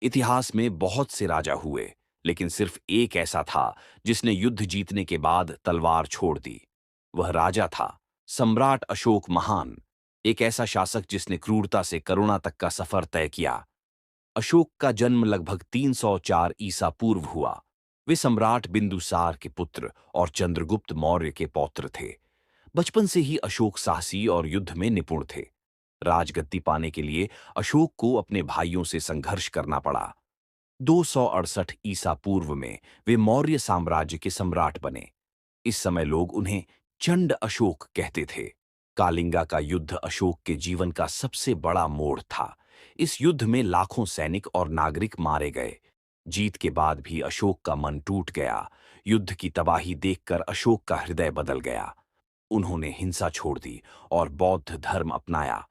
इतिहास में बहुत से राजा हुए, लेकिन सिर्फ एक ऐसा था जिसने युद्ध जीतने के बाद तलवार छोड़ दी। वह राजा था सम्राट अशोक महान, एक ऐसा शासक जिसने क्रूरता से करुणा तक का सफर तय किया। अशोक का जन्म लगभग 304 ईसा पूर्व हुआ। वे सम्राट बिंदुसार के पुत्र और चंद्रगुप्त मौर्य के पौत्र थे। बचपन से ही अशोक साहसी और युद्ध में निपुण थे। राजगद्दी पाने के लिए अशोक को अपने भाइयों से संघर्ष करना पड़ा। 268 ईसा पूर्व में वे मौर्य साम्राज्य के सम्राट बने। इस समय लोग उन्हें चंड अशोक कहते थे। कालिंगा का युद्ध अशोक के जीवन का सबसे बड़ा मोड़ था। इस युद्ध में लाखों सैनिक और नागरिक मारे गए। जीत के बाद भी अशोक का मन टूट गया। युद्ध की तबाही देखकर अशोक का हृदय बदल गया। उन्होंने हिंसा छोड़ दी और बौद्ध धर्म अपनाया।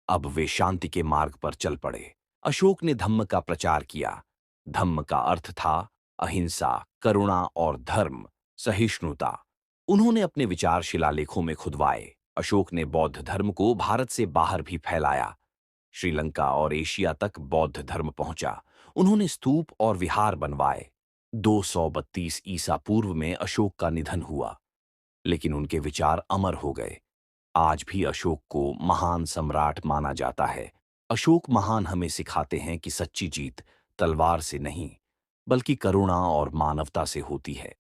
अब वे शांति के मार्ग पर चल पड़े। अशोक ने धम्म का प्रचार किया। धम्म का अर्थ था अहिंसा, करुणा और धर्म, सहिष्णुता। उन्होंने अपने विचार शिलालेखों में खुदवाए। अशोक ने बौद्ध धर्म को भारत से बाहर भी फैलाया। श्रीलंका और एशिया तक बौद्ध धर्म पहुंचा। उन्होंने स्तूप और विहार बनवाए। 232 ईसा पूर्व में अशोक का निधन हुआ, लेकिन उनके विचार अमर हो गए। आज भी अशोक को महान सम्राट माना जाता है। अशोक महान हमें सिखाते हैं कि सच्ची जीत तलवार से नहीं, बल्कि करुणा और मानवता से होती है।